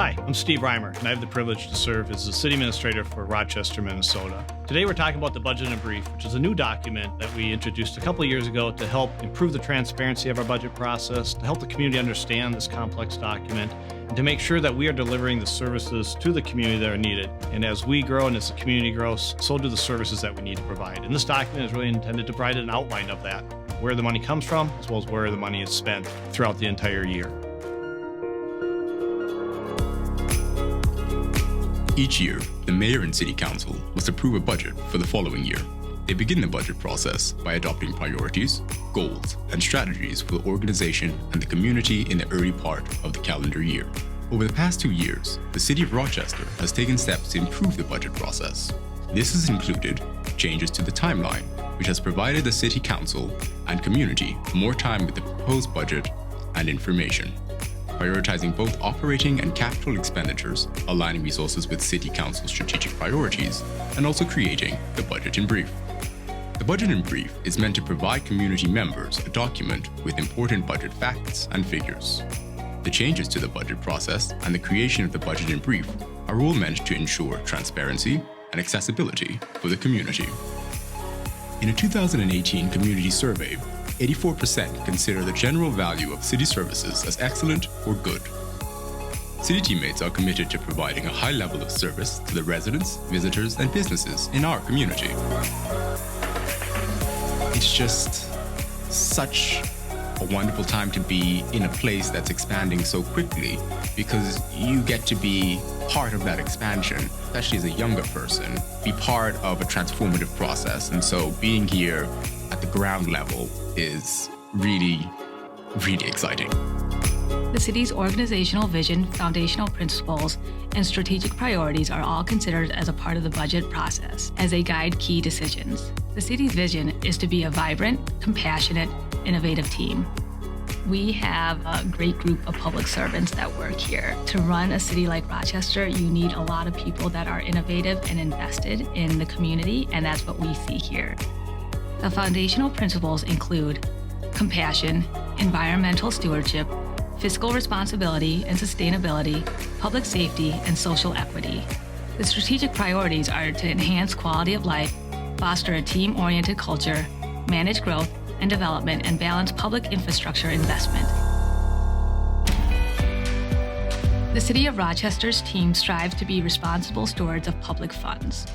Hi, I'm Steve Reimer, and I have the privilege to serve as the City Administrator for Rochester, Minnesota. Today we're talking about the Budget in Brief, which is a new document that we introduced a couple of years ago to help improve the transparency of our budget process, to help the community understand this complex document, and to make sure that we are delivering the services to the community that are needed. And as we grow and as the community grows, so do the services that we need to provide. And this document is really intended to provide an outline of that, where the money comes from, as well as where the money is spent throughout the entire year. Each year, the Mayor and City Council must approve a budget for the following year. They begin the budget process by adopting priorities, goals, and strategies for the organization and the community in the early part of the calendar year. Over the past 2 years, the City of Rochester has taken steps to improve the budget process. This has included changes to the timeline, which has provided the City Council and community more time with the proposed budget and information. Prioritizing both operating and capital expenditures, aligning resources with City Council's strategic priorities, and also creating the Budget in Brief. The Budget in Brief is meant to provide community members a document with important budget facts and figures. The changes to the budget process and the creation of the Budget in Brief are all meant to ensure transparency and accessibility for the community. In a 2018 community survey, 84% consider the general value of city services as excellent or good. City teammates are committed to providing a high level of service to the residents, visitors, and businesses in our community. It's just such a wonderful time to be in a place that's expanding so quickly, because you get to be part of that expansion, especially as a younger person, be part of a transformative process. And so being here at the ground level is really, really exciting. The city's organizational vision, foundational principles, and strategic priorities are all considered as a part of the budget process as they guide key decisions. The city's vision is to be a vibrant, compassionate, innovative team. We have a great group of public servants that work here. To run a city like Rochester, you need a lot of people that are innovative and invested in the community, and that's what we see here. The foundational principles include compassion, environmental stewardship, fiscal responsibility and sustainability, public safety, and social equity. The strategic priorities are to enhance quality of life, foster a team-oriented culture, manage growth and development, and balance public infrastructure investment. The City of Rochester's team strives to be responsible stewards of public funds.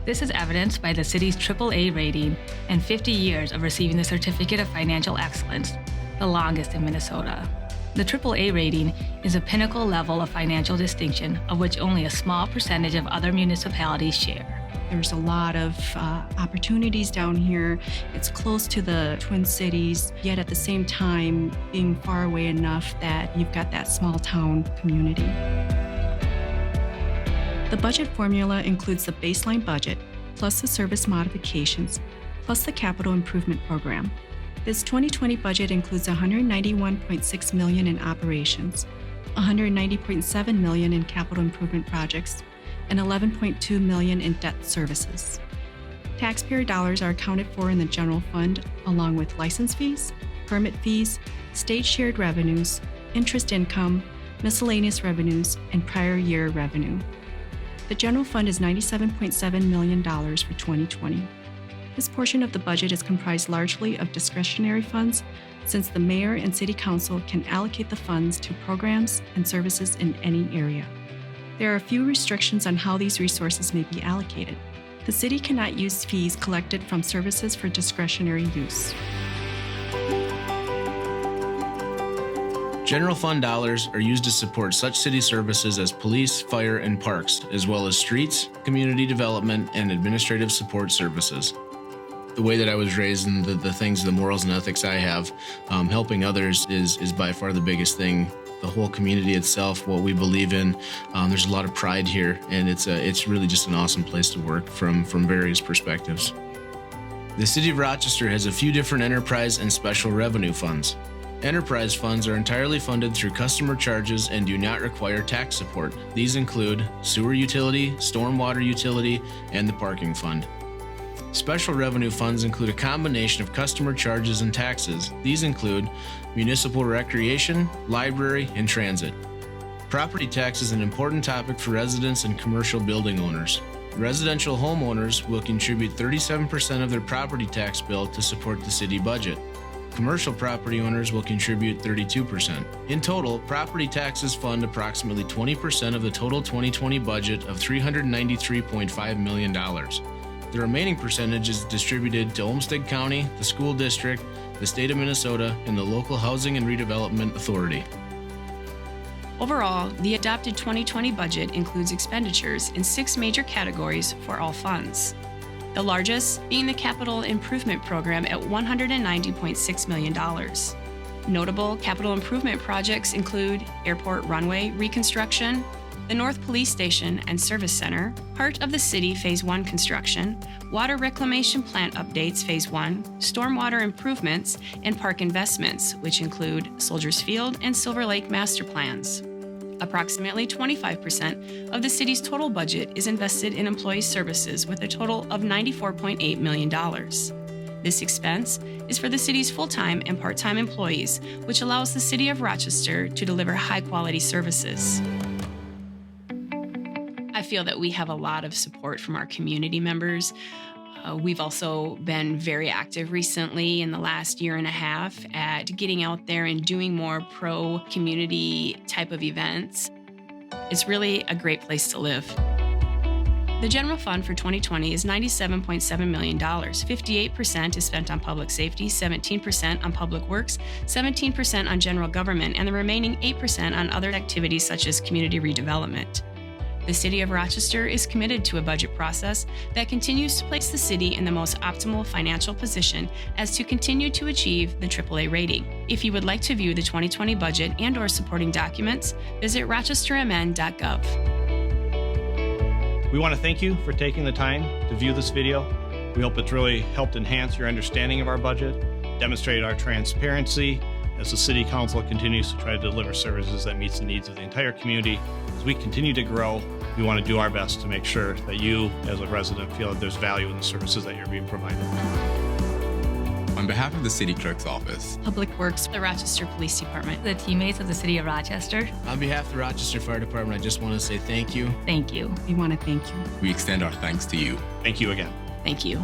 This is evidenced by the city's AAA rating and 50 years of receiving the Certificate of Financial Excellence, the longest in Minnesota. The AAA rating is a pinnacle level of financial distinction of which only a small percentage of other municipalities share. There's a lot of opportunities down here. It's close to the Twin Cities, yet at the same time being far away enough that you've got that small town community. The budget formula includes the baseline budget, plus the service modifications, plus the capital improvement program. This 2020 budget includes $191.6 million in operations, $190.7 million in capital improvement projects, and $11.2 million in debt services. Taxpayer dollars are accounted for in the general fund, along with license fees, permit fees, state shared revenues, interest income, miscellaneous revenues, and prior year revenue. The general fund is $97.7 million for 2020. This portion of the budget is comprised largely of discretionary funds, since the mayor and city council can allocate the funds to programs and services in any area. There are a few restrictions on how these resources may be allocated. The city cannot use fees collected from services for discretionary use. General fund dollars are used to support such city services as police, fire, and parks, as well as streets, community development, and administrative support services. The way that I was raised and the things, the morals and ethics I have, helping others is by far the biggest thing. The whole community itself, what we believe in, there's a lot of pride here, and it's really just an awesome place to work from various perspectives. The City of Rochester has a few different enterprise and special revenue funds. Enterprise funds are entirely funded through customer charges and do not require tax support. These include sewer utility, stormwater utility, and the parking fund. Special revenue funds include a combination of customer charges and taxes. These include municipal recreation, library, and transit. Property tax is an important topic for residents and commercial building owners. Residential homeowners will contribute 37% of their property tax bill to support the city budget. Commercial property owners will contribute 32%. In total, property taxes fund approximately 20% of the total 2020 budget of $393.5 million. The remaining percentage is distributed to Olmsted County, the school district, the state of Minnesota, and the local Housing and Redevelopment Authority. Overall, the adopted 2020 budget includes expenditures in 6 major categories for all funds. The largest being the Capital Improvement Program at $190.6 million. Notable capital improvement projects include airport runway reconstruction, the North Police Station and Service Center, Heart of the City Phase 1 construction, water reclamation plant updates Phase 1, stormwater improvements, and park investments, which include Soldiers Field and Silver Lake master plans. Approximately 25% of the city's total budget is invested in employee services with a total of $94.8 million. This expense is for the city's full-time and part-time employees, which allows the City of Rochester to deliver high-quality services. I feel that we have a lot of support from our community members. We've also been very active recently in the last year and a half at getting out there and doing more pro-community type of events. It's really a great place to live. The general fund for 2020 is $97.7 million. 58% is spent on public safety, 17% on public works, 17% on general government, and the remaining 8% on other activities such as community redevelopment. The City of Rochester is committed to a budget process that continues to place the city in the most optimal financial position as to continue to achieve the AAA rating. If you would like to view the 2020 budget and/or supporting documents, visit rochestermn.gov. We want to thank you for taking the time to view this video. We hope it's really helped enhance your understanding of our budget, demonstrate our transparency as the City Council continues to try to deliver services that meets the needs of the entire community. As we continue to grow, we want to do our best to make sure that you, as a resident, feel that there's value in the services that you're being provided. On behalf of the City Clerk's Office, Public Works, the Rochester Police Department. The teammates of the City of Rochester, On behalf of the Rochester Fire Department, I just want to say thank you. thank you. We want to thank you. we extend our thanks to you. Thank you again. Thank you.